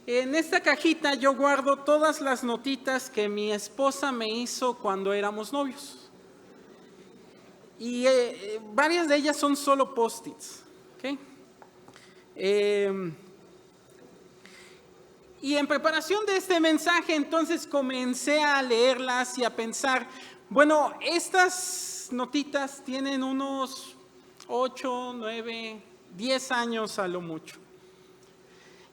En esta cajita yo guardo todas las notitas que mi esposa me hizo cuando éramos novios. Y varias de ellas son solo post-its. ¿Okay? Y en preparación de este mensaje, entonces comencé a leerlas y a pensar, bueno, estas notitas tienen unos 8, 9, 10 años a lo mucho.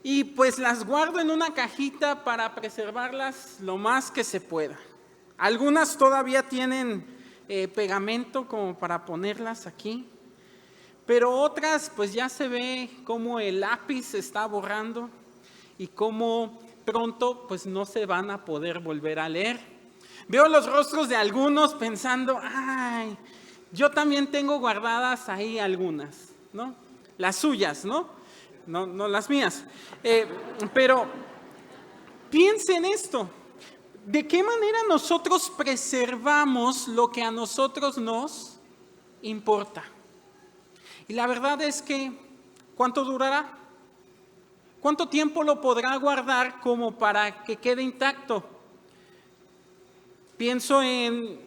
Y pues las guardo en una cajita para preservarlas lo más que se pueda. Algunas todavía tienen pegamento como para ponerlas aquí, pero otras pues ya se ve cómo el lápiz se está borrando y cómo pronto pues no se van a poder volver a leer. Veo los rostros de algunos pensando, ay, yo también tengo guardadas ahí algunas, ¿no? Las suyas, ¿no? No las mías. Pero piensen esto, ¿de qué manera nosotros preservamos lo que a nosotros nos importa? Y la verdad es que, ¿cuánto durará? ¿Cuánto tiempo lo podrá guardar como para que quede intacto? Pienso en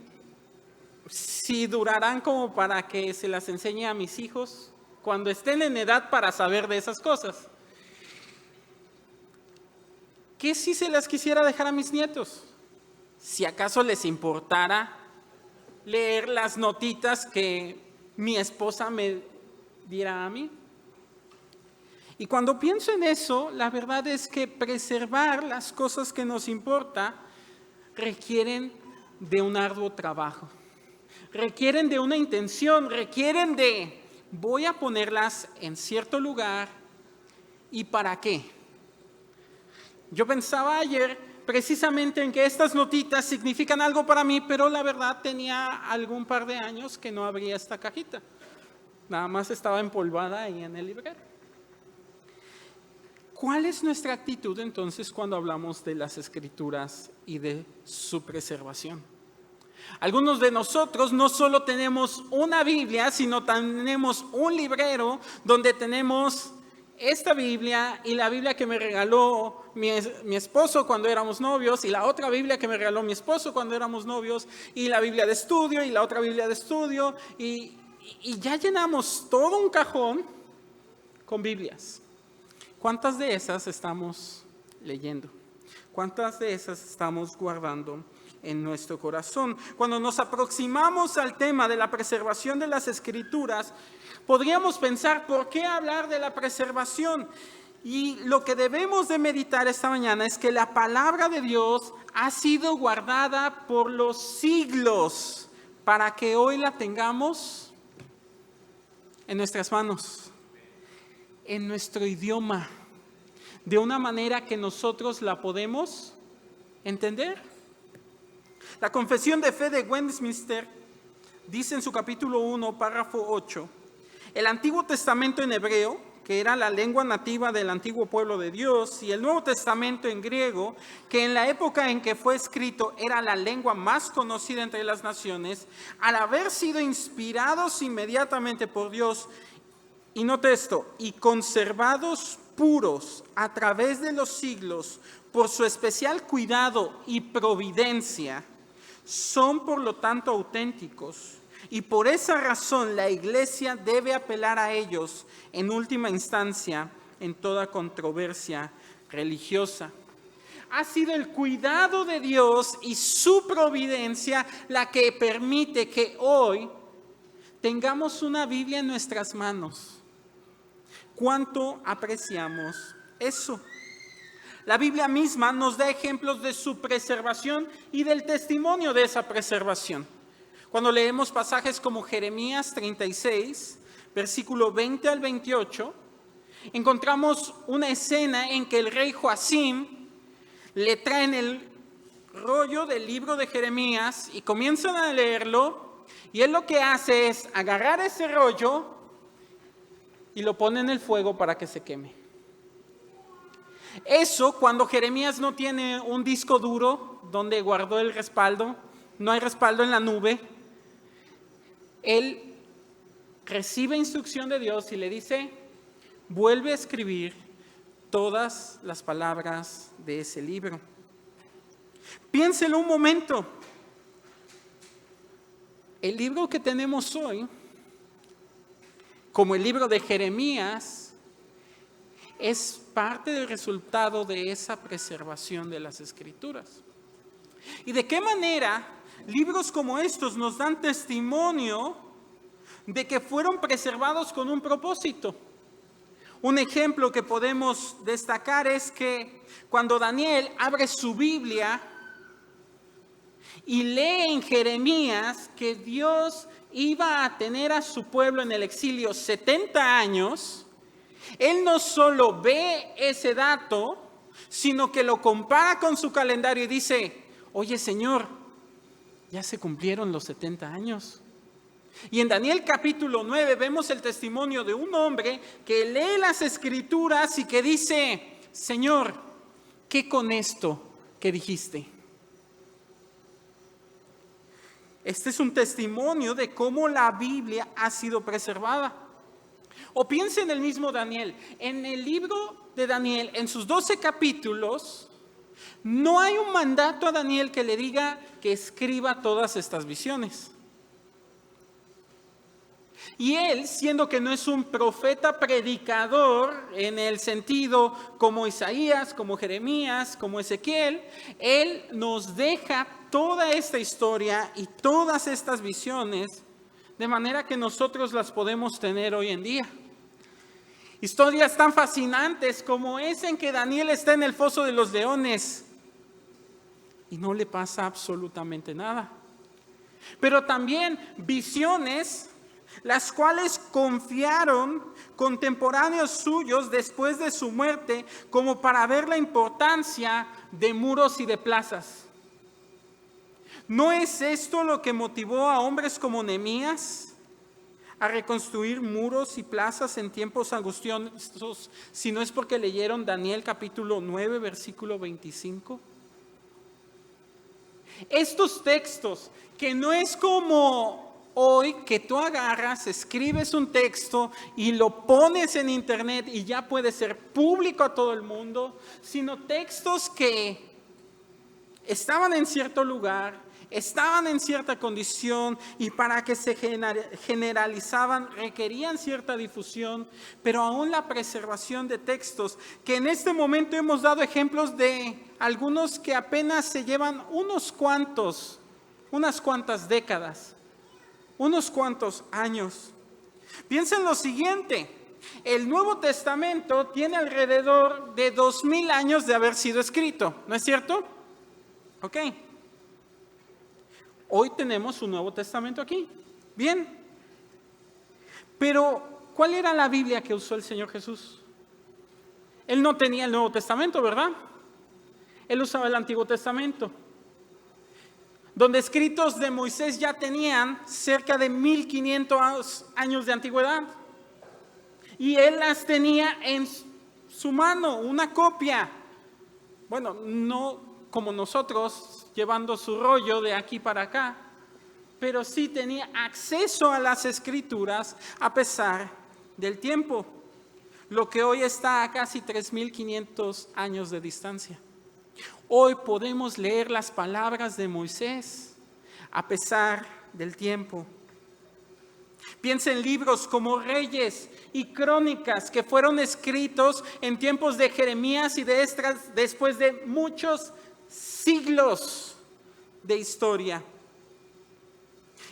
si durarán como para que se las enseñe a mis hijos cuando estén en edad para saber de esas cosas. ¿Qué si se las quisiera dejar a mis nietos? Si acaso les importara leer las notitas que mi esposa me diera a mí. Y cuando pienso en eso, la verdad es que preservar las cosas que nos importan requieren de un arduo trabajo, requieren de una intención, requieren de voy a ponerlas en cierto lugar y ¿para qué? Yo pensaba ayer precisamente en que estas notitas significan algo para mí, pero la verdad tenía algún par de años que no abría esta cajita, nada más estaba empolvada ahí en el librero. ¿Cuál es nuestra actitud entonces cuando hablamos de las Escrituras y de su preservación? Algunos de nosotros no solo tenemos una Biblia, sino tenemos un librero donde tenemos esta Biblia y la Biblia que me regaló mi esposo cuando éramos novios y la otra Biblia que me regaló mi esposo cuando éramos novios y la Biblia de estudio y la otra Biblia de estudio y ya llenamos todo un cajón con Biblias. ¿Cuántas de esas estamos leyendo? ¿Cuántas de esas estamos guardando en nuestro corazón? Cuando nos aproximamos al tema de la preservación de las Escrituras, podríamos pensar, ¿por qué hablar de la preservación? Y lo que debemos de meditar esta mañana es que la palabra de Dios ha sido guardada por los siglos para que hoy la tengamos en nuestras manos, en nuestro idioma, de una manera que nosotros la podemos entender. La Confesión de Fe de Westminster dice en su capítulo 1, párrafo 8, el Antiguo Testamento en hebreo, que era la lengua nativa del antiguo pueblo de Dios, y el Nuevo Testamento en griego, que en la época en que fue escrito era la lengua más conocida entre las naciones, al haber sido inspirados inmediatamente por Dios, y note esto, y conservados puros a través de los siglos por su especial cuidado y providencia, son por lo tanto auténticos. Y por esa razón la Iglesia debe apelar a ellos en última instancia en toda controversia religiosa. Ha sido el cuidado de Dios y su providencia la que permite que hoy tengamos una Biblia en nuestras manos. ¿Cuánto apreciamos eso? La Biblia misma nos da ejemplos de su preservación y del testimonio de esa preservación. Cuando leemos pasajes como Jeremías 36, versículo 20 al 28, encontramos una escena en que el rey Joacim le traen el rollo del libro de Jeremías y comienzan a leerlo, y él lo que hace es agarrar ese rollo y lo pone en el fuego para que se queme. Eso cuando Jeremías no tiene un disco duro donde guardó el respaldo, no hay respaldo en la nube, él recibe instrucción de Dios y le dice, vuelve a escribir todas las palabras de ese libro. Piénselo un momento. El libro que tenemos hoy, como el libro de Jeremías, es parte del resultado de esa preservación de las Escrituras. ¿Y de qué manera libros como estos nos dan testimonio de que fueron preservados con un propósito? Un ejemplo que podemos destacar es que cuando Daniel abre su Biblia y lee en Jeremías que Dios iba a tener a su pueblo en el exilio 70 años, él no solo ve ese dato, sino que lo compara con su calendario y dice: oye, Señor, ya se cumplieron los 70 años. Y en Daniel capítulo 9 vemos el testimonio de un hombre que lee las Escrituras y que dice: Señor, ¿qué con esto que dijiste? Este es un testimonio de cómo la Biblia ha sido preservada. O piense en el mismo Daniel. En el libro de Daniel, en sus 12 capítulos, no hay un mandato a Daniel que le diga que escriba todas estas visiones. Y él, siendo que no es un profeta predicador en el sentido como Isaías, como Jeremías, como Ezequiel, él nos deja toda esta historia y todas estas visiones de manera que nosotros las podemos tener hoy en día. Historias tan fascinantes como esa en que Daniel está en el foso de los leones y no le pasa absolutamente nada. Pero también visiones las cuales confiaron contemporáneos suyos después de su muerte como para ver la importancia de muros y de plazas. ¿No es esto lo que motivó a hombres como Nehemías a reconstruir muros y plazas en tiempos angustiosos, si no es porque leyeron Daniel capítulo 9, versículo 25? Estos textos, que no es como hoy que tú agarras, escribes un texto y lo pones en internet y ya puede ser público a todo el mundo, sino textos que estaban en cierto lugar, estaban en cierta condición y para que se generalizaban requerían cierta difusión, pero aún la preservación de textos, que en este momento hemos dado ejemplos de algunos que apenas se llevan unas cuantas décadas, unos cuantos años. Piensa en lo siguiente: el Nuevo Testamento tiene alrededor de 2000 años de haber sido escrito, ¿no es cierto? Ok. Hoy tenemos un Nuevo Testamento aquí. Bien. Pero, ¿cuál era la Biblia que usó el Señor Jesús? Él no tenía el Nuevo Testamento, ¿verdad? Él usaba el Antiguo Testamento, donde escritos de Moisés ya tenían cerca de 1500 años de antigüedad. Y él las tenía en su mano, una copia. Bueno, no como nosotros llevando su rollo de aquí para acá, pero sí tenía acceso a las Escrituras a pesar del tiempo, lo que hoy está a casi 3500 años de distancia. Hoy podemos leer las palabras de Moisés a pesar del tiempo. Piensa en libros como Reyes y Crónicas que fueron escritos en tiempos de Jeremías y de Esdras después de muchos siglos de historia.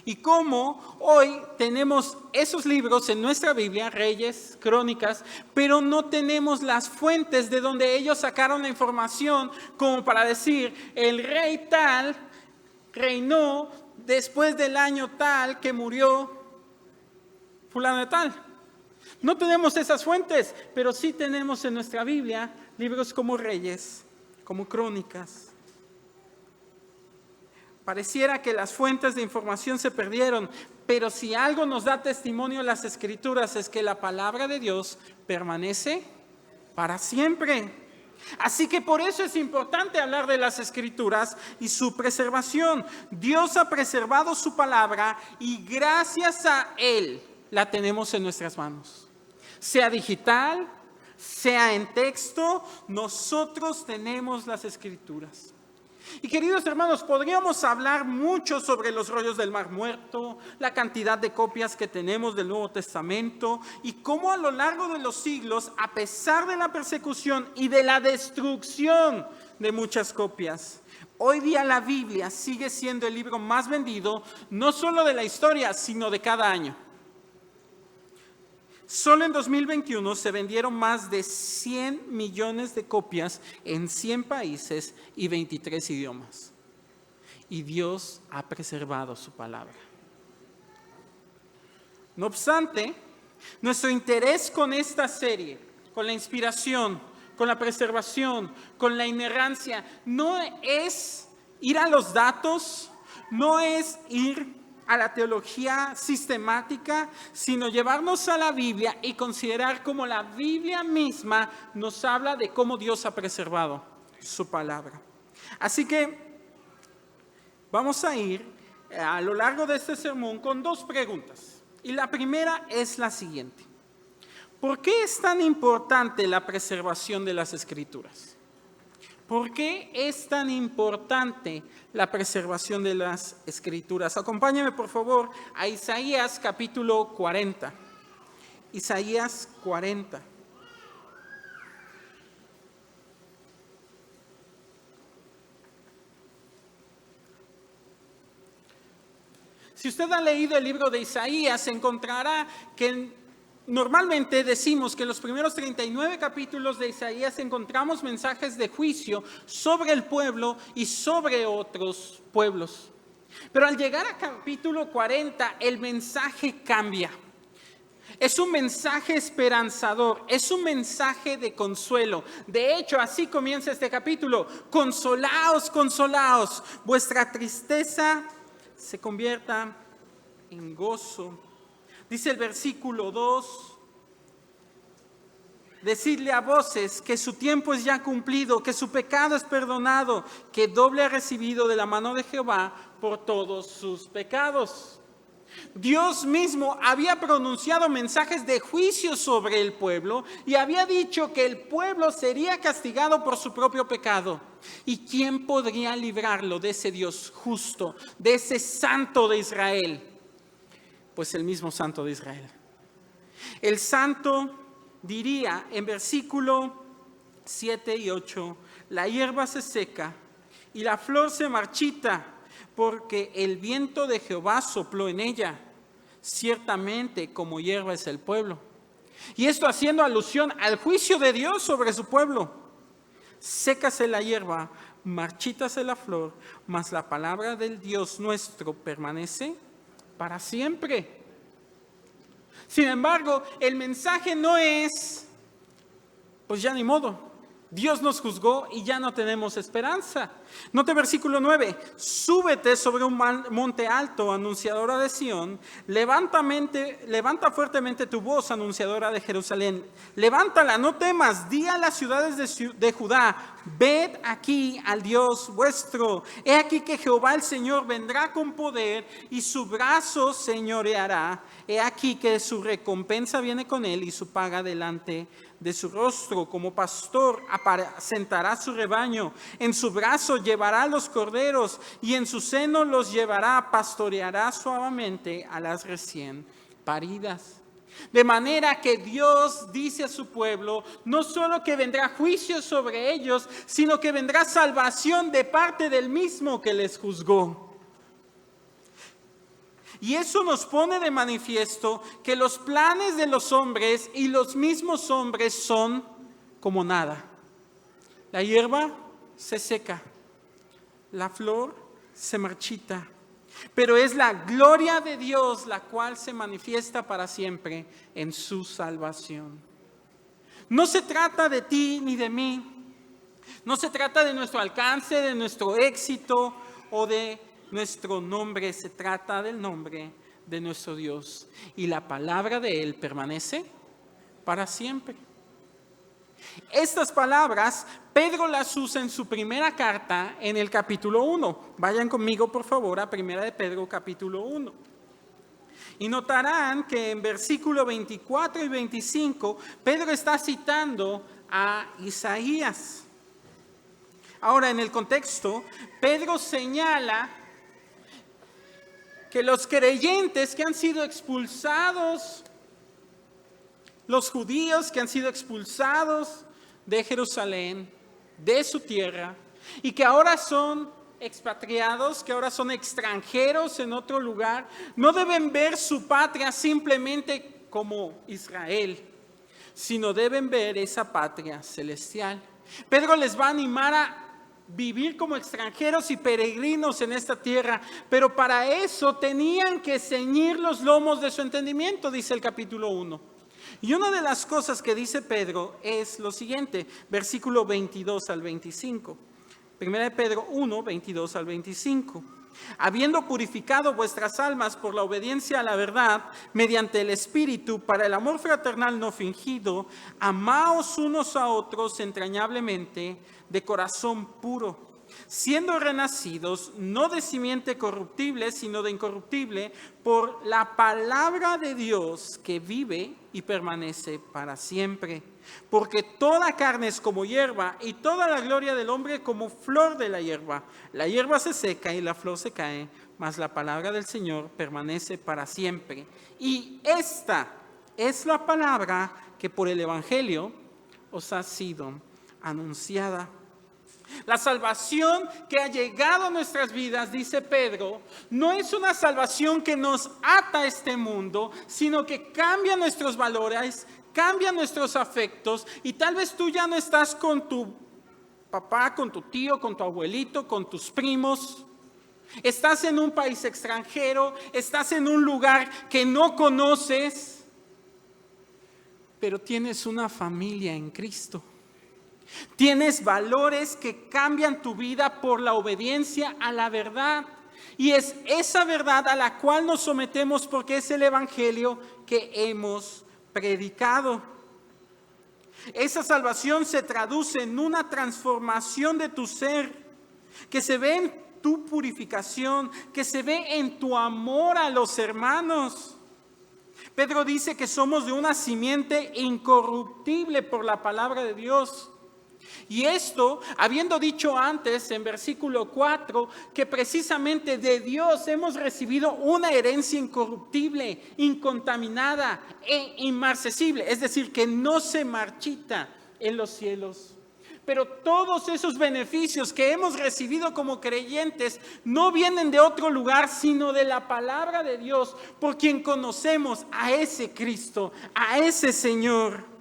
Y cómo hoy tenemos esos libros en nuestra Biblia, Reyes, Crónicas, pero no tenemos las fuentes de donde ellos sacaron la información como para decir: el rey tal reinó después del año tal que murió fulano de tal. No tenemos esas fuentes, pero sí tenemos en nuestra Biblia libros como Reyes, como Crónicas. Pareciera que las fuentes de información se perdieron, pero si algo nos da testimonio en las Escrituras es que la palabra de Dios permanece para siempre. Así que por eso es importante hablar de las Escrituras y su preservación. Dios ha preservado su palabra y gracias a Él la tenemos en nuestras manos. Sea digital, sea en texto, nosotros tenemos las Escrituras. Y queridos hermanos, podríamos hablar mucho sobre los rollos del Mar Muerto, la cantidad de copias que tenemos del Nuevo Testamento y cómo a lo largo de los siglos, a pesar de la persecución y de la destrucción de muchas copias, hoy día la Biblia sigue siendo el libro más vendido, no solo de la historia, sino de cada año. Solo en 2021 se vendieron más de 100 millones de copias en 100 países y 23 idiomas. Y Dios ha preservado su palabra. No obstante, nuestro interés con esta serie, con la inspiración, con la preservación, con la inerrancia, no es ir a los datos, no es ir a la teología sistemática, sino llevarnos a la Biblia y considerar cómo la Biblia misma nos habla de cómo Dios ha preservado su palabra. Así que vamos a ir a lo largo de este sermón con dos preguntas. Y la primera es la siguiente: ¿por qué es tan importante la preservación de las Escrituras? ¿Por qué es tan importante la preservación de las Escrituras? Acompáñame por favor a Isaías capítulo 40. Isaías 40. Si usted ha leído el libro de Isaías, encontrará que normalmente decimos que en los primeros 39 capítulos de Isaías encontramos mensajes de juicio sobre el pueblo y sobre otros pueblos. Pero al llegar a capítulo 40, el mensaje cambia. Es un mensaje esperanzador, es un mensaje de consuelo. De hecho, así comienza este capítulo: consolaos, consolaos, vuestra tristeza se convierta en gozo. Dice el versículo 2, decidle a voces que su tiempo es ya cumplido, que su pecado es perdonado, que doble ha recibido de la mano de Jehová por todos sus pecados. Dios mismo había pronunciado mensajes de juicio sobre el pueblo y había dicho que el pueblo sería castigado por su propio pecado. ¿Y quién podría librarlo de ese Dios justo, de ese Santo de Israel? Pues el mismo Santo de Israel. El Santo diría en versículo 7 y 8, la hierba se seca y la flor se marchita, porque el viento de Jehová sopló en ella. Ciertamente como hierba es el pueblo. Y esto haciendo alusión al juicio de Dios sobre su pueblo. Sécase la hierba, marchítase la flor, mas la palabra del Dios nuestro permanece para siempre. Sin embargo, el mensaje no es, pues ya ni modo, Dios nos juzgó y ya no tenemos esperanza. Note versículo 9, súbete sobre un monte alto, anunciadora de Sión, levanta fuertemente tu voz, anunciadora de Jerusalén, levántala, no temas, di a las ciudades de Judá, ved aquí al Dios vuestro, he aquí que Jehová el Señor vendrá con poder y su brazo señoreará, he aquí que su recompensa viene con él y su paga delante de su rostro. Como pastor apacentará su rebaño, en su brazo llevará los corderos y en su seno los llevará, pastoreará suavemente a las recién paridas. De manera que Dios dice a su pueblo, no solo que vendrá juicio sobre ellos, sino que vendrá salvación de parte del mismo que les juzgó. Y eso nos pone de manifiesto que los planes de los hombres y los mismos hombres son como nada. La hierba se seca, la flor se marchita, pero es la gloria de Dios la cual se manifiesta para siempre en su salvación. No se trata de ti ni de mí, no se trata de nuestro alcance, de nuestro éxito o de nuestro nombre, se trata del nombre de nuestro Dios y la palabra de Él permanece para siempre. Estas palabras Pedro las usa en su primera carta en el capítulo 1. Vayan conmigo por favor a Primera de Pedro capítulo 1. Y notarán que en versículo 24 y 25, Pedro está citando a Isaías. Ahora, en el contexto, Pedro señala que los creyentes que han sido expulsados, los judíos que han sido expulsados de Jerusalén, de su tierra, y que ahora son expatriados, que ahora son extranjeros en otro lugar, no deben ver su patria simplemente como Israel, sino deben ver esa patria celestial. Pedro les va a animar a vivir como extranjeros y peregrinos en esta tierra, pero para eso tenían que ceñir los lomos de su entendimiento, dice el capítulo 1. Y una de las cosas que dice Pedro es lo siguiente, versículo 22 al 25. Primera de Pedro 1, 22 al 25. Habiendo purificado vuestras almas por la obediencia a la verdad, mediante el Espíritu, para el amor fraternal no fingido, amaos unos a otros entrañablemente, de corazón puro, siendo renacidos, no de simiente corruptible, sino de incorruptible, por la palabra de Dios que vive y permanece para siempre. Porque toda carne es como hierba, y toda la gloria del hombre como flor de la hierba. La hierba se seca y la flor se cae, mas la palabra del Señor permanece para siempre. Y esta es la palabra que por el Evangelio os ha sido anunciada. La salvación que ha llegado a nuestras vidas, dice Pedro, no es una salvación que nos ata a este mundo, sino que cambia nuestros valores, cambia nuestros afectos, y tal vez tú ya no estás con tu papá, con tu tío, con tu abuelito, con tus primos. Estás en un país extranjero, estás en un lugar que no conoces, pero tienes una familia en Cristo. Tienes valores que cambian tu vida por la obediencia a la verdad. Y es esa verdad a la cual nos sometemos porque es el Evangelio que hemos predicado. Esa salvación se traduce en una transformación de tu ser, que se ve en tu purificación, que se ve en tu amor a los hermanos. Pedro dice que somos de una simiente incorruptible por la palabra de Dios. Y esto, habiendo dicho antes en versículo 4, que precisamente de Dios hemos recibido una herencia incorruptible, incontaminada e inmarcesible, es decir, que no se marchita en los cielos. Pero todos esos beneficios que hemos recibido como creyentes no vienen de otro lugar, sino de la palabra de Dios, por quien conocemos a ese Cristo, a ese Señor.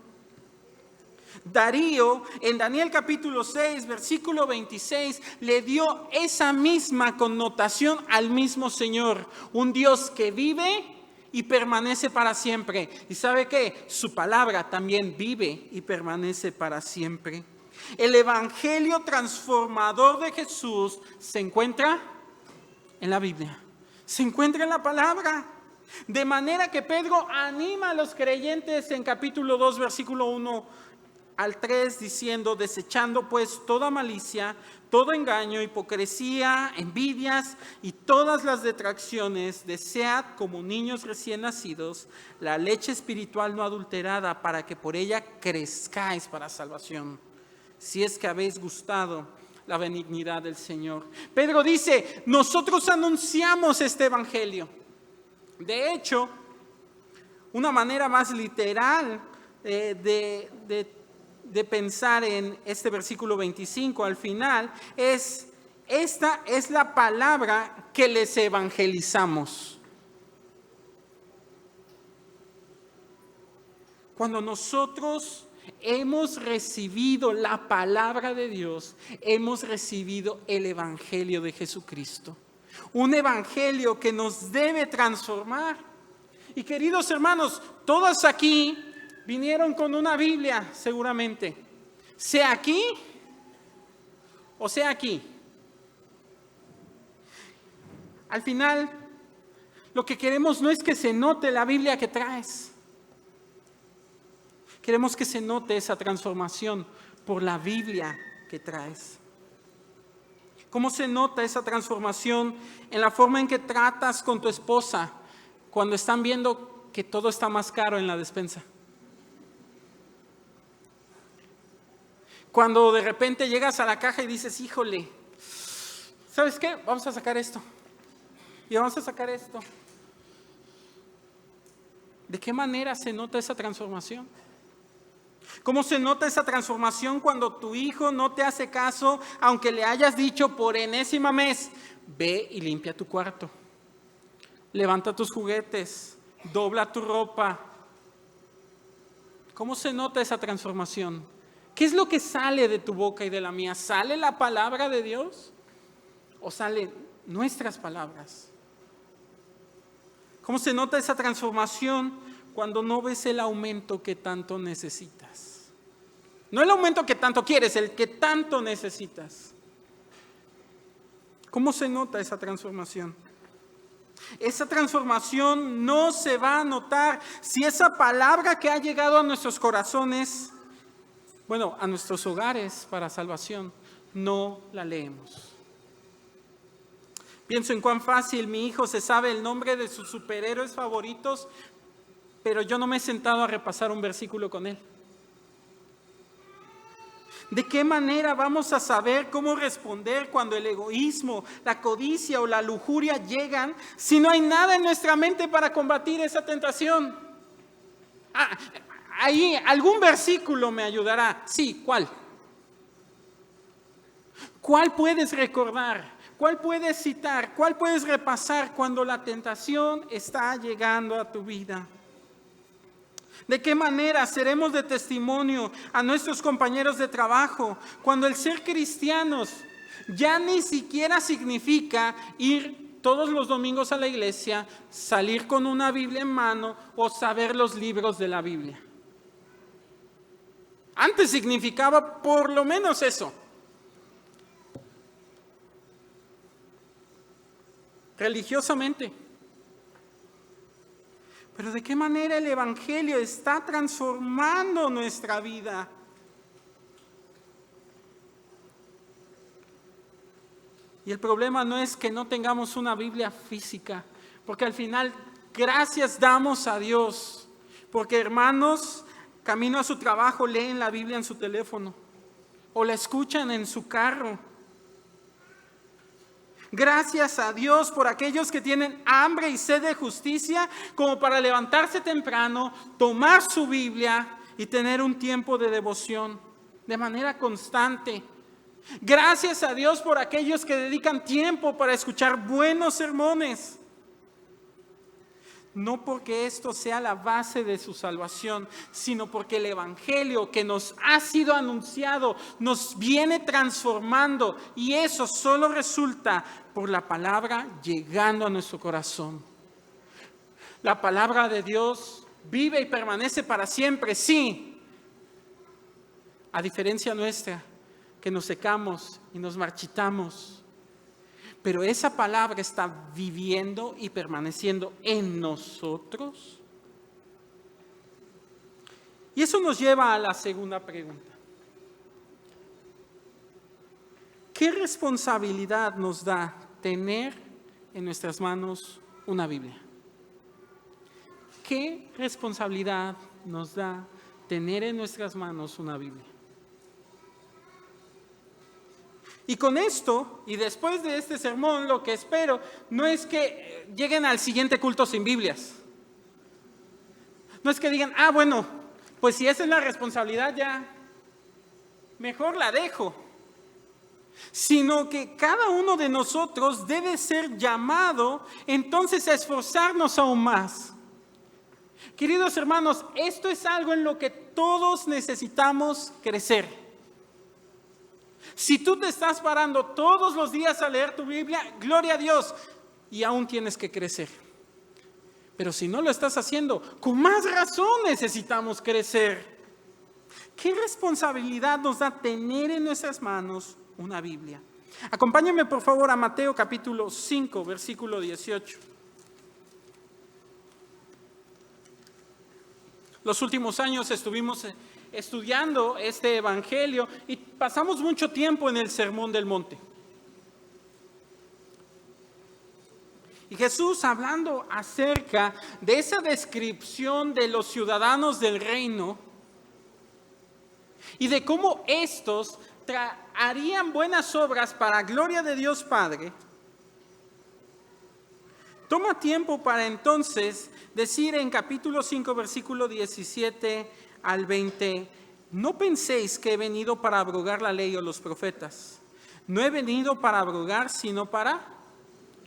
Darío, en Daniel capítulo 6, versículo 26, le dio esa misma connotación al mismo Señor. Un Dios que vive y permanece para siempre. ¿Y sabe qué? Su palabra también vive y permanece para siempre. El evangelio transformador de Jesús se encuentra en la Biblia. Se encuentra en la palabra. De manera que Pedro anima a los creyentes en capítulo 2, versículo 1 al 3, diciendo: desechando pues toda malicia, todo engaño, hipocresía, envidias y todas las detracciones, desead como niños recién nacidos la leche espiritual no adulterada, para que por ella crezcáis para salvación, si es que habéis gustado la benignidad del Señor. Pedro dice: nosotros anunciamos este evangelio. De hecho, una manera más literal de pensar en este versículo 25 al final es: esta es la palabra que les evangelizamos. Cuando nosotros hemos recibido la palabra de Dios, hemos recibido el evangelio de Jesucristo. Un evangelio que nos debe transformar. Y queridos hermanos, todos aquí vinieron con una Biblia, seguramente. Sea aquí o sea aquí. Al final, lo que queremos no es que se note la Biblia que traes. Queremos que se note esa transformación por la Biblia que traes. ¿Cómo se nota esa transformación? En la forma en que tratas con tu esposa cuando están viendo que todo está más caro en la despensa. Cuando de repente llegas a la caja y dices, híjole, ¿sabes qué? Vamos a sacar esto. Y vamos a sacar esto. ¿De qué manera se nota esa transformación? ¿Cómo se nota esa transformación cuando tu hijo no te hace caso, aunque le hayas dicho por enésima vez, ve y limpia tu cuarto, levanta tus juguetes, dobla tu ropa? ¿Cómo se nota esa transformación? ¿Qué es lo que sale de tu boca y de la mía? ¿Sale la palabra de Dios o salen nuestras palabras? ¿Cómo se nota esa transformación cuando no ves el aumento que tanto necesitas? No el aumento que tanto quieres, el que tanto necesitas. ¿Cómo se nota esa transformación? Esa transformación no se va a notar si esa palabra que ha llegado a nuestros corazones, bueno, a nuestros hogares para salvación, no la leemos. Pienso en cuán fácil mi hijo se sabe el nombre de sus superhéroes favoritos, pero yo no me he sentado a repasar un versículo con él. ¿De qué manera vamos a saber cómo responder cuando el egoísmo, la codicia o la lujuria llegan si no hay nada en nuestra mente para combatir esa tentación? Ahí algún versículo me ayudará. Sí, ¿cuál? ¿Cuál puedes recordar? ¿Cuál puedes citar? ¿Cuál puedes repasar cuando la tentación está llegando a tu vida? ¿De qué manera seremos de testimonio a nuestros compañeros de trabajo cuando el ser cristianos ya ni siquiera significa ir todos los domingos a la iglesia, salir con una Biblia en mano o saber los libros de la Biblia? Antes significaba por lo menos eso. Religiosamente. Pero ¿de qué manera el Evangelio está transformando nuestra vida? Y el problema no es que no tengamos una Biblia física, porque al final gracias damos a Dios, porque hermanos, camino a su trabajo leen la Biblia en su teléfono o la escuchan en su carro. Gracias a Dios por aquellos que tienen hambre y sed de justicia, como para levantarse temprano, tomar su Biblia y tener un tiempo de devoción de manera constante. Gracias a Dios por aquellos que dedican tiempo para escuchar buenos sermones. No porque esto sea la base de su salvación, sino porque el Evangelio que nos ha sido anunciado nos viene transformando, y eso solo resulta por la palabra llegando a nuestro corazón. La palabra de Dios vive y permanece para siempre, sí. A diferencia nuestra, que nos secamos y nos marchitamos. Pero esa palabra está viviendo y permaneciendo en nosotros. Y eso nos lleva a la segunda pregunta. ¿Qué responsabilidad nos da tener en nuestras manos una Biblia? ¿Qué responsabilidad nos da tener en nuestras manos una Biblia? Y con esto, y después de este sermón, lo que espero no es que lleguen al siguiente culto sin Biblias. No es que digan, bueno, pues si esa es la responsabilidad ya, mejor la dejo. Sino que cada uno de nosotros debe ser llamado entonces a esforzarnos aún más. Queridos hermanos, esto es algo en lo que todos necesitamos crecer. Si tú te estás parando todos los días a leer tu Biblia, gloria a Dios, y aún tienes que crecer. Pero si no lo estás haciendo, con más razón necesitamos crecer. ¿Qué responsabilidad nos da tener en nuestras manos una Biblia? Acompáñame por favor a Mateo capítulo 5, versículo 18. Los últimos años estuvimos estudiando este evangelio y pasamos mucho tiempo en el Sermón del Monte. Y Jesús, hablando acerca de esa descripción de los ciudadanos del reino y de cómo estos harían buenas obras para gloria de Dios Padre, toma tiempo para entonces decir en capítulo 5, versículo 17 al 20, no penséis que he venido para abrogar la ley o los profetas. No he venido para abrogar, sino para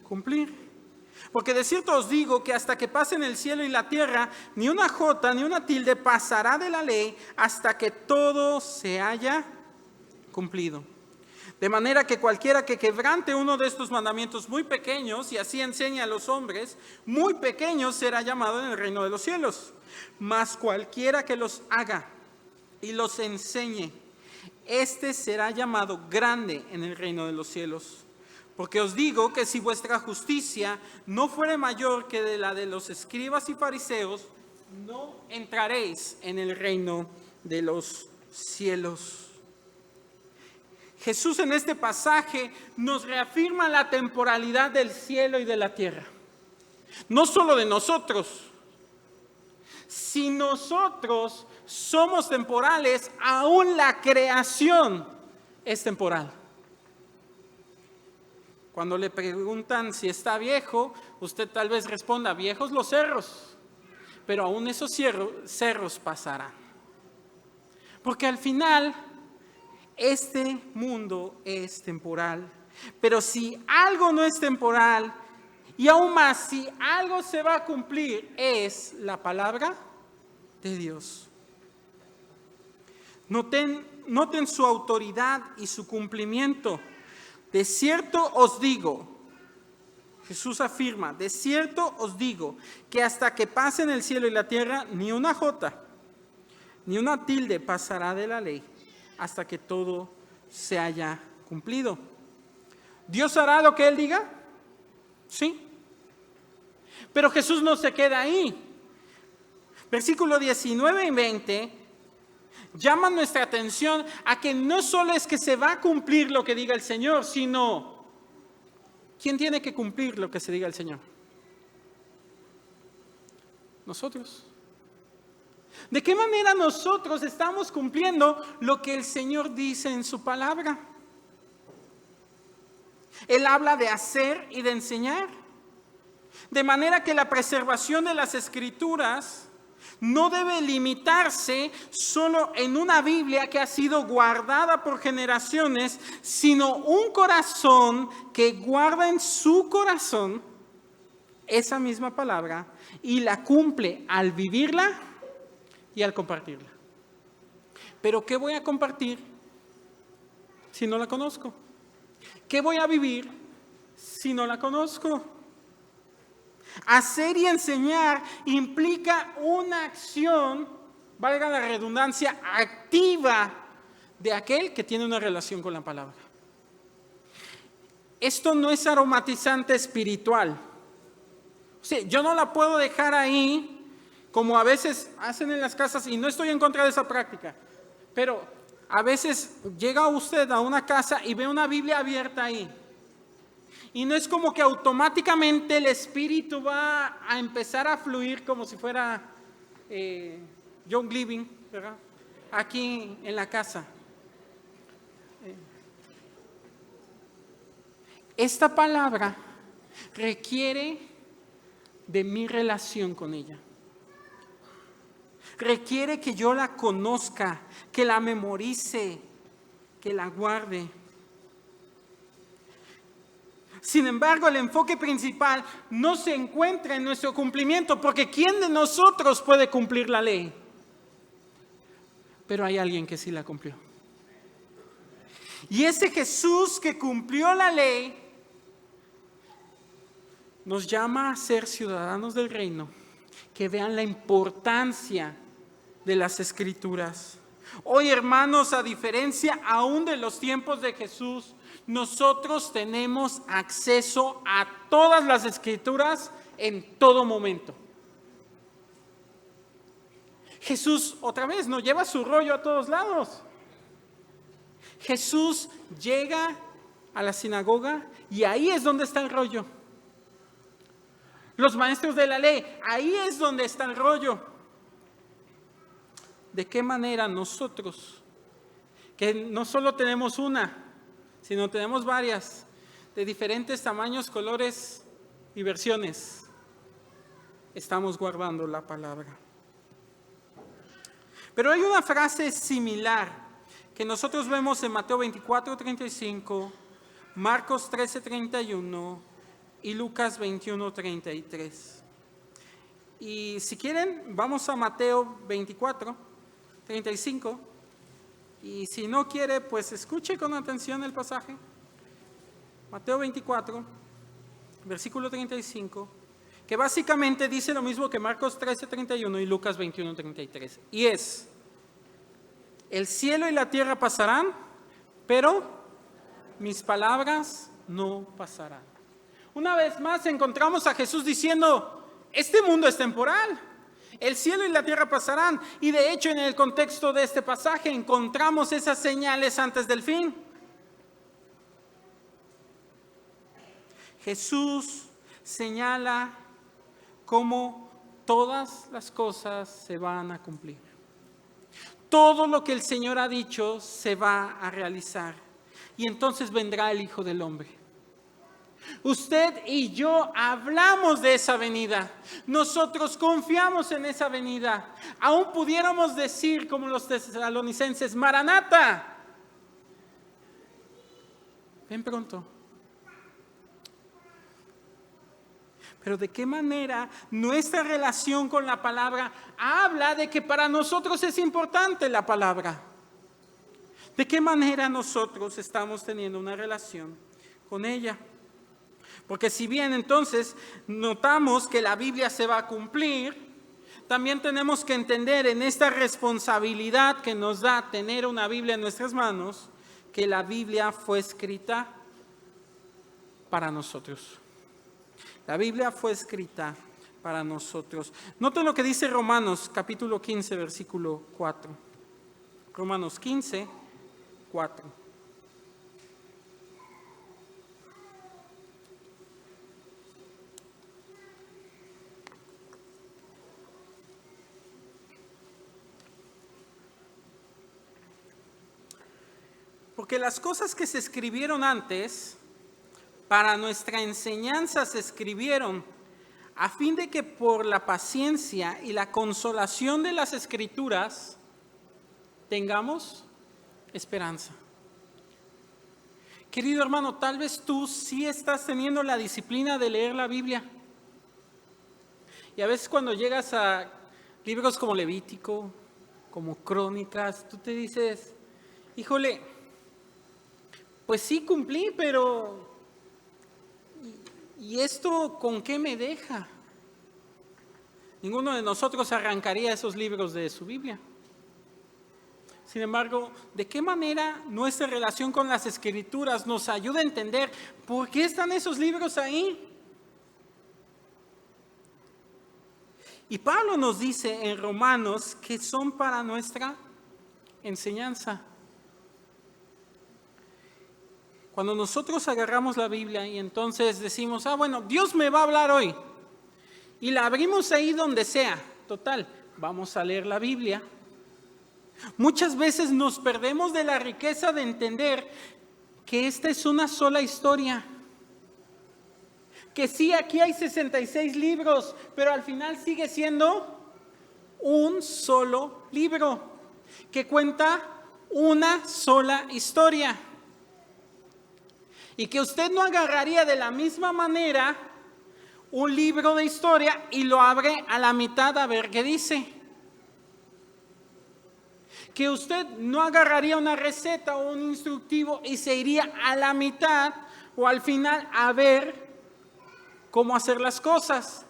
cumplir. Porque de cierto os digo que hasta que pasen el cielo y la tierra, ni una jota ni una tilde pasará de la ley hasta que todo se haya cumplido. De manera que cualquiera que quebrante uno de estos mandamientos muy pequeños y así enseñe a los hombres, muy pequeño será llamado en el reino de los cielos. Mas cualquiera que los haga y los enseñe, este será llamado grande en el reino de los cielos. Porque os digo que si vuestra justicia no fuere mayor que de la de los escribas y fariseos, no entraréis en el reino de los cielos. Jesús en este pasaje nos reafirma la temporalidad del cielo y de la tierra. No solo de nosotros. Si nosotros somos temporales, aún la creación es temporal. Cuando le preguntan si está viejo, usted tal vez responda, viejos los cerros, pero aún esos cerros pasarán. Porque al final, este mundo es temporal, pero si algo no es temporal, y aún más, si algo se va a cumplir, es la palabra de Dios. Noten su autoridad y su cumplimiento. De cierto os digo, Jesús afirma, de cierto os digo, que hasta que pasen el cielo y la tierra, ni una jota, ni una tilde pasará de la ley, hasta que todo se haya cumplido. ¿Dios hará lo que Él diga? Sí. Pero Jesús no se queda ahí. Versículo 19 y 20 llaman nuestra atención a que no solo es que se va a cumplir lo que diga el Señor, sino ¿quién tiene que cumplir lo que se diga el Señor? Nosotros. ¿De qué manera nosotros estamos cumpliendo lo que el Señor dice en su palabra? Él habla de hacer y de enseñar. De manera que la preservación de las Escrituras no debe limitarse solo en una Biblia que ha sido guardada por generaciones, sino un corazón que guarda en su corazón esa misma palabra y la cumple al vivirla y al compartirla. Pero ¿qué voy a compartir si no la conozco? ¿Qué voy a vivir si no la conozco? Hacer y enseñar implica una acción, valga la redundancia, activa de aquel que tiene una relación con la palabra. Esto no es aromatizante espiritual. O sea, yo no la puedo dejar ahí como a veces hacen en las casas, y no estoy en contra de esa práctica, pero a veces llega usted a una casa y ve una Biblia abierta ahí. Y no es como que automáticamente el Espíritu va a empezar a fluir como si fuera John Living, ¿verdad? Aquí en la casa. Esta palabra requiere de mi relación con ella. Requiere que yo la conozca, que la memorice, que la guarde. Sin embargo, el enfoque principal no se encuentra en nuestro cumplimiento, porque ¿quién de nosotros puede cumplir la ley? Pero hay alguien que sí la cumplió. Y ese Jesús que cumplió la ley nos llama a ser ciudadanos del reino, que vean la importancia de las Escrituras. Hoy, hermanos, a diferencia aún de los tiempos de Jesús, nosotros tenemos acceso a todas las Escrituras en todo momento. Jesús, otra vez, no lleva su rollo a todos lados. Jesús llega a la sinagoga y ahí es donde está el rollo. los maestros de la ley. Ahí es donde está el rollo. ¿De qué manera nosotros, que no solo tenemos una, sino tenemos varias, de diferentes tamaños, colores y versiones, estamos guardando la palabra? Pero hay una frase similar que nosotros vemos en Mateo 24:35, Marcos 13:31 y Lucas 21:33. Y si quieren, vamos a Mateo 24:35. Y si no quiere, pues escuche con atención el pasaje. Mateo 24, versículo 35, que básicamente dice lo mismo que Marcos 13:31 y Lucas 21:33. Y es: el cielo y la tierra pasarán, pero mis palabras no pasarán. Una vez más encontramos a Jesús diciendo: este mundo es temporal. El cielo y la tierra pasarán. Y de hecho, en el contexto de este pasaje encontramos esas señales antes del fin. Jesús señala cómo todas las cosas se van a cumplir. Todo lo que el Señor ha dicho se va a realizar. Y entonces vendrá el Hijo del Hombre. Usted y yo hablamos de esa venida. Nosotros confiamos en esa venida. Aún pudiéramos decir, como los tesalonicenses: Maranata, ven pronto. Pero ¿de qué manera nuestra relación con la palabra habla de que para nosotros es importante la palabra? ¿De qué manera nosotros estamos teniendo una relación con ella? Porque si bien entonces notamos que la Biblia se va a cumplir, también tenemos que entender en esta responsabilidad que nos da tener una Biblia en nuestras manos, que la Biblia fue escrita para nosotros. La Biblia fue escrita para nosotros. Noten lo que dice Romanos capítulo 15, versículo 4. Romanos 15, 4. Porque las cosas que se escribieron antes, para nuestra enseñanza se escribieron, a fin de que por la paciencia y la consolación de las Escrituras tengamos esperanza. Querido hermano, tal vez tú sí estás teniendo la disciplina de leer la Biblia. Y a veces cuando llegas a libros como Levítico, como Crónicas, tú te dices: híjole, pues sí cumplí, pero ¿y esto con qué me deja? Ninguno de nosotros arrancaría esos libros de su Biblia. Sin embargo, ¿de qué manera nuestra relación con las Escrituras nos ayuda a entender por qué están esos libros ahí? Y Pablo nos dice en Romanos que son para nuestra enseñanza. Cuando nosotros agarramos la Biblia y entonces decimos: bueno, Dios me va a hablar hoy, y la abrimos ahí donde sea, total, vamos a leer la Biblia. Muchas veces nos perdemos de la riqueza de entender que esta es una sola historia. Que sí, aquí hay 66 libros, pero al final sigue siendo un solo libro que cuenta una sola historia. Y que usted no agarraría de la misma manera un libro de historia y lo abre a la mitad a ver qué dice. Que usted no agarraría una receta o un instructivo y se iría a la mitad o al final a ver cómo hacer las cosas.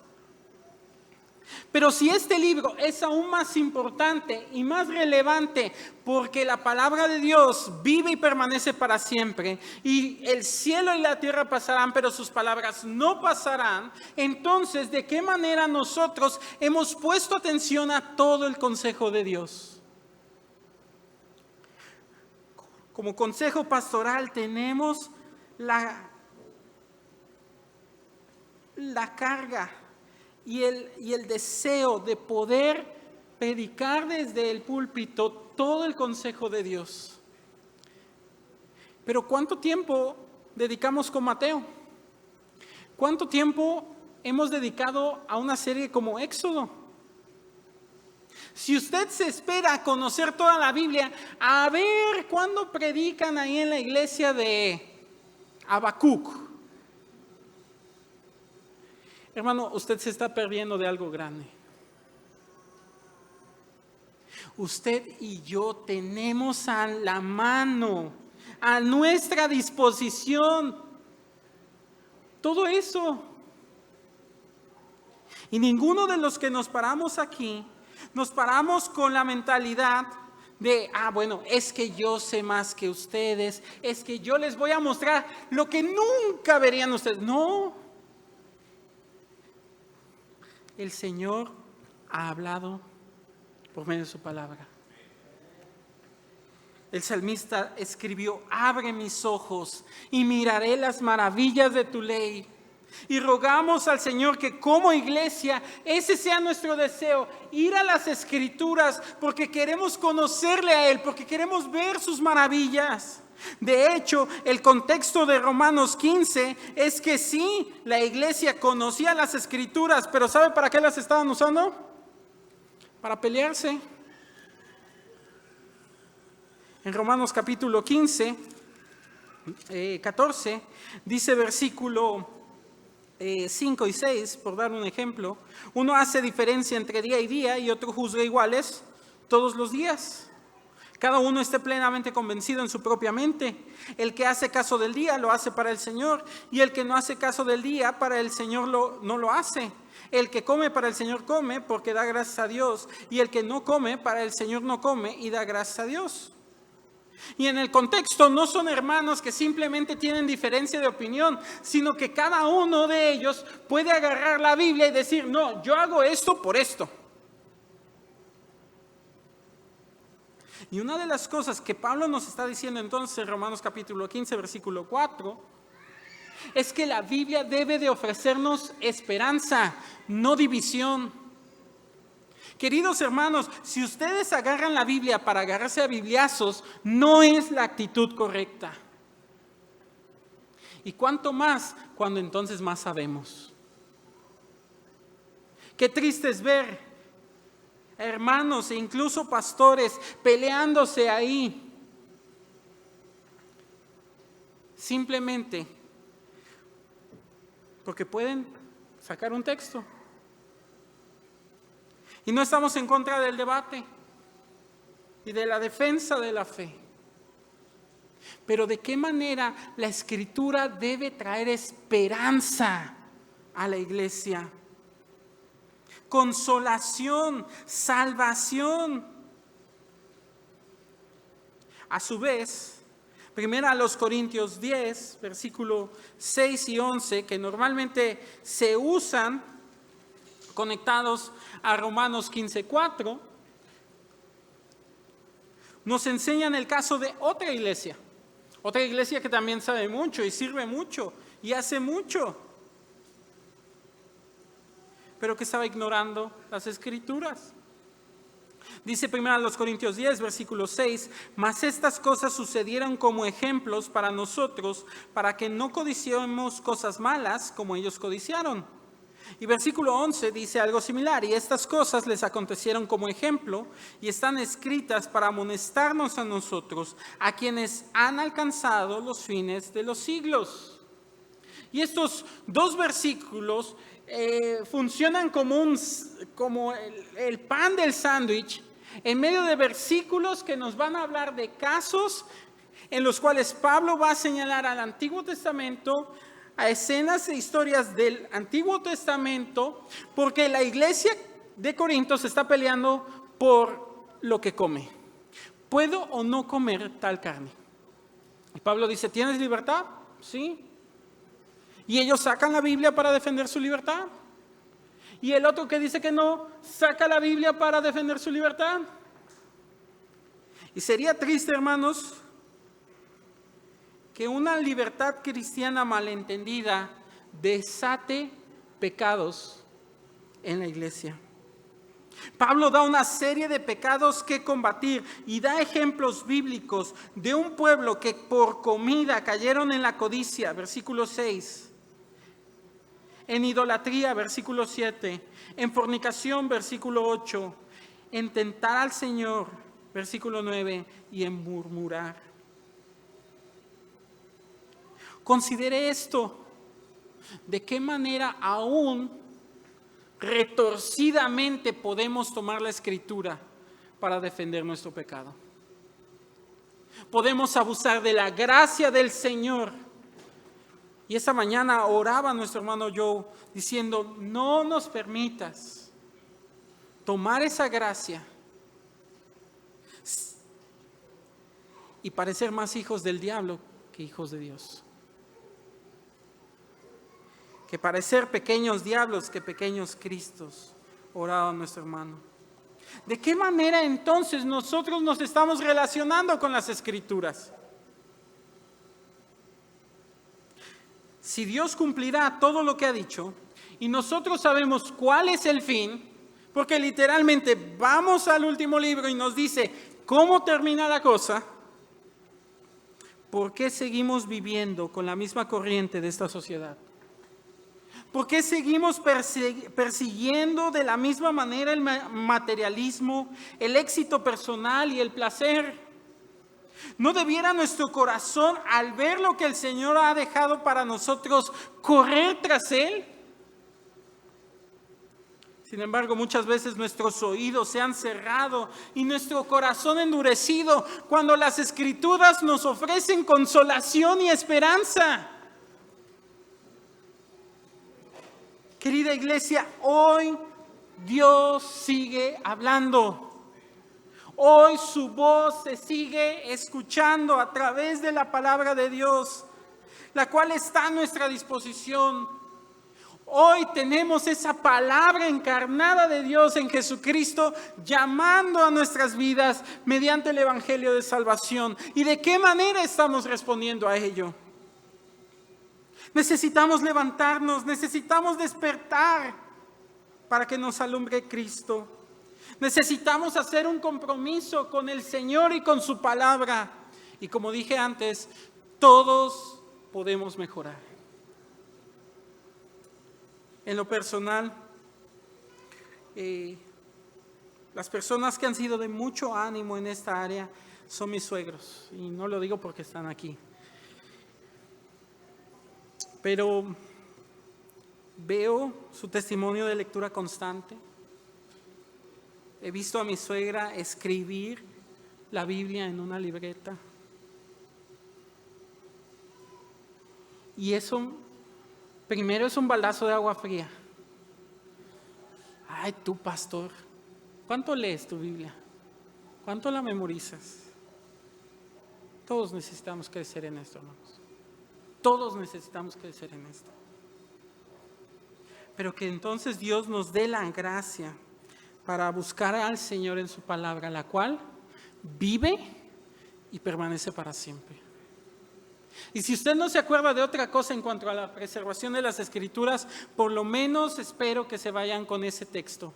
Pero si este libro es aún más importante y más relevante, porque la palabra de Dios vive y permanece para siempre, y el cielo y la tierra pasarán, pero sus palabras no pasarán, entonces, ¿de qué manera nosotros hemos puesto atención a todo el consejo de Dios? Como consejo pastoral tenemos la carga y el deseo de poder predicar desde el púlpito todo el consejo de Dios. Pero ¿cuánto tiempo dedicamos con Mateo? ¿Cuánto tiempo hemos dedicado a una serie como Éxodo? Si usted se espera a conocer toda la Biblia, a ver cuándo predican ahí en la iglesia de Habacuc. Hermano, usted se está perdiendo de algo grande. Usted y yo tenemos a la mano, a nuestra disposición, todo eso. Y ninguno de los que nos paramos aquí, nos paramos con la mentalidad de, bueno, es que yo sé más que ustedes, es que yo les voy a mostrar lo que nunca verían ustedes. No. El Señor ha hablado por medio de su palabra. El salmista escribió: abre mis ojos y miraré las maravillas de tu ley. Y rogamos al Señor que como iglesia ese sea nuestro deseo, ir a las Escrituras porque queremos conocerle a Él, porque queremos ver sus maravillas. De hecho, el contexto de Romanos 15 es que sí, la iglesia conocía las Escrituras, pero ¿sabe para qué las estaban usando? Para pelearse. En Romanos capítulo 15, 14, dice versículo 5 y 6, por dar un ejemplo: uno hace diferencia entre día y día y otro juzga iguales todos los días. Cada uno esté plenamente convencido en su propia mente. El que hace caso del día lo hace para el Señor, y el que no hace caso del día para el Señor no lo hace. El que come para el Señor come porque da gracias a Dios, y el que no come para el Señor no come y da gracias a Dios. Y en el contexto no son hermanos que simplemente tienen diferencia de opinión, sino que cada uno de ellos puede agarrar la Biblia y decir: no, yo hago esto por esto. Y una de las cosas que Pablo nos está diciendo entonces en Romanos capítulo 15, versículo 4, es que la Biblia debe de ofrecernos esperanza, no división. Queridos hermanos, si ustedes agarran la Biblia para agarrarse a bibliazos, no es la actitud correcta. Y cuánto más cuando entonces más sabemos. Qué triste es ver hermanos e incluso pastores peleándose ahí, simplemente porque pueden sacar un texto. Y no estamos en contra del debate y de la defensa de la fe. Pero ¿de qué manera la Escritura debe traer esperanza a la iglesia? Consolación, salvación. A su vez, primero a los Corintios 10, versículo 6 y 11, que normalmente se usan conectados a Romanos 15:4, nos enseñan el caso de otra iglesia que también sabe mucho y sirve mucho y hace mucho, pero que estaba ignorando las Escrituras. Dice primero a los Corintios 10, versículo 6, mas estas cosas sucedieron como ejemplos para nosotros, para que no codiciemos cosas malas como ellos codiciaron. Y versículo 11 dice algo similar: y estas cosas les acontecieron como ejemplo y están escritas para amonestarnos a nosotros, a quienes han alcanzado los fines de los siglos. Y estos dos versículos funcionan como el pan del sándwich, en medio de versículos que nos van a hablar de casos en los cuales Pablo va a señalar al Antiguo Testamento, a escenas e historias del Antiguo Testamento, porque la iglesia de Corinto se está peleando por lo que come. ¿Puedo o no comer tal carne? Y Pablo dice: ¿tienes libertad? Sí. Y ellos sacan la Biblia para defender su libertad. Y el otro que dice que no, saca la Biblia para defender su libertad. Y sería triste, hermanos, que una libertad cristiana malentendida desate pecados en la iglesia. Pablo da una serie de pecados que combatir y da ejemplos bíblicos de un pueblo que por comida cayeron en la codicia, versículo 6, en idolatría, versículo 7, en fornicación, versículo 8, en tentar al Señor, versículo 9, y en murmurar. Considere esto, de qué manera aún retorcidamente podemos tomar la Escritura para defender nuestro pecado. Podemos abusar de la gracia del Señor. Y esta mañana oraba nuestro hermano Joe diciendo, no nos permitas tomar esa gracia y parecer más hijos del diablo que hijos de Dios. Que parecer pequeños diablos que pequeños Cristos, oraba nuestro hermano. ¿De qué manera entonces nosotros nos estamos relacionando con las Escrituras? Si Dios cumplirá todo lo que ha dicho y nosotros sabemos cuál es el fin, porque literalmente vamos al último libro y nos dice cómo termina la cosa, ¿por qué seguimos viviendo con la misma corriente de esta sociedad? ¿Por qué seguimos persiguiendo de la misma manera el materialismo, el éxito personal y el placer? ¿No debiera nuestro corazón, al ver lo que el Señor ha dejado para nosotros, correr tras Él? Sin embargo, muchas veces nuestros oídos se han cerrado y nuestro corazón endurecido cuando las Escrituras nos ofrecen consolación y esperanza. Querida iglesia, hoy Dios sigue hablando. Hoy su voz se sigue escuchando a través de la palabra de Dios, la cual está a nuestra disposición. Hoy tenemos esa palabra encarnada de Dios en Jesucristo llamando a nuestras vidas mediante el Evangelio de salvación. ¿Y de qué manera estamos respondiendo a ello? Necesitamos levantarnos, necesitamos despertar para que nos alumbre Cristo. Necesitamos hacer un compromiso con el Señor y con su palabra. Y como dije antes, todos podemos mejorar. En lo personal, las personas que han sido de mucho ánimo en esta área son mis suegros. Y no lo digo porque están aquí. Pero veo su testimonio de lectura constante. He visto a mi suegra escribir la Biblia en una libreta. Y eso, primero es un baldazo de agua fría. Ay, tú pastor, ¿cuánto lees tu Biblia? ¿Cuánto la memorizas? Todos necesitamos crecer en esto, hermanos. Todos necesitamos crecer en esto. Pero que entonces Dios nos dé la gracia para buscar al Señor en su palabra, la cual vive y permanece para siempre. Y si usted no se acuerda de otra cosa en cuanto a la preservación de las Escrituras, por lo menos espero que se vayan con ese texto.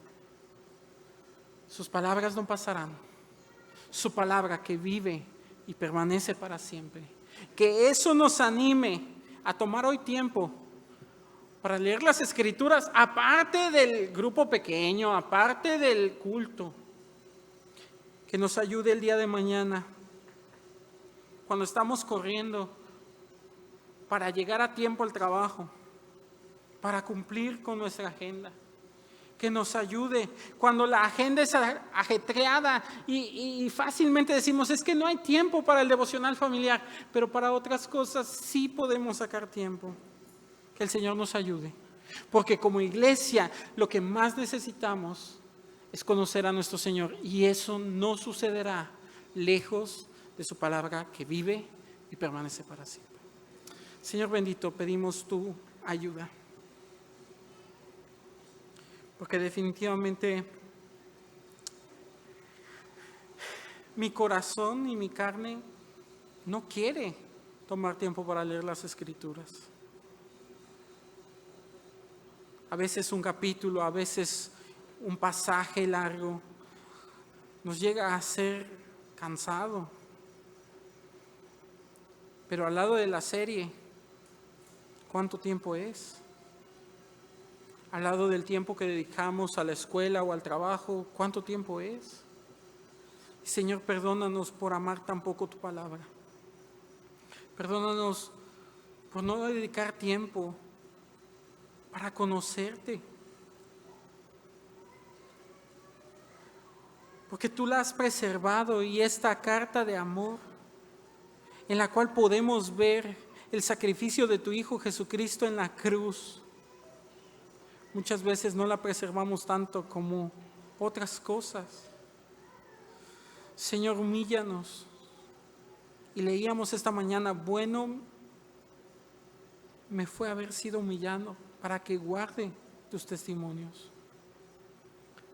Sus palabras no pasarán. Su palabra que vive y permanece para siempre. Que eso nos anime a tomar hoy tiempo para leer las Escrituras, aparte del grupo pequeño, aparte del culto. Que nos ayude el día de mañana, cuando estamos corriendo, para llegar a tiempo al trabajo, para cumplir con nuestra agenda. Que nos ayude cuando la agenda es ajetreada y fácilmente decimos, es que no hay tiempo para el devocional familiar, pero para otras cosas sí podemos sacar tiempo. Que el Señor nos ayude, porque como iglesia lo que más necesitamos es conocer a nuestro Señor, y eso no sucederá lejos de su palabra que vive y permanece para siempre. Señor bendito, pedimos tu ayuda, porque definitivamente mi corazón y mi carne no quiere tomar tiempo para leer las Escrituras. a veces un capítulo, a veces un pasaje largo, nos llega a ser cansado. Pero al lado de la serie, ¿cuánto tiempo es? Al lado del tiempo que dedicamos a la escuela o al trabajo, ¿cuánto tiempo es? Señor, perdónanos por amar tan poco tu palabra. Perdónanos por no dedicar tiempo para conocerte. Porque tú la has preservado y esta carta de amor en la cual podemos ver el sacrificio de tu Hijo Jesucristo en la cruz, muchas veces no la preservamos tanto como otras cosas. Señor, humíllanos. Y leíamos esta mañana, bueno me fue haber sido humillado para que guarde tus testimonios.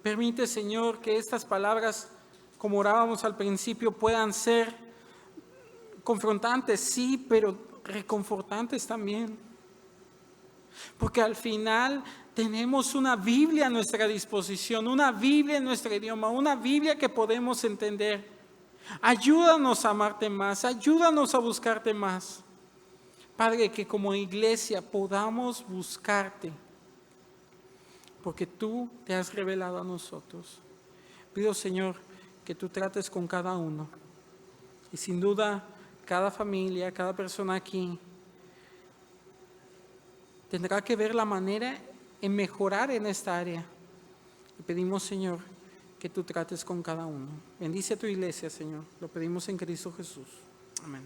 Permite, Señor, que estas palabras, como orábamos al principio, puedan ser confrontantes, sí, pero reconfortantes también. Porque al final tenemos una Biblia a nuestra disposición, una Biblia en nuestro idioma, una Biblia que podemos entender. Ayúdanos a amarte más, ayúdanos a buscarte más. Padre, que como iglesia podamos buscarte, porque tú te has revelado a nosotros. Pido, Señor, que tú trates con cada uno. Y sin duda, cada familia, cada persona aquí tendrá que ver la manera en mejorar en esta área. Y pedimos, Señor, que tú trates con cada uno. Bendice a tu iglesia, Señor. Lo pedimos en Cristo Jesús. Amén.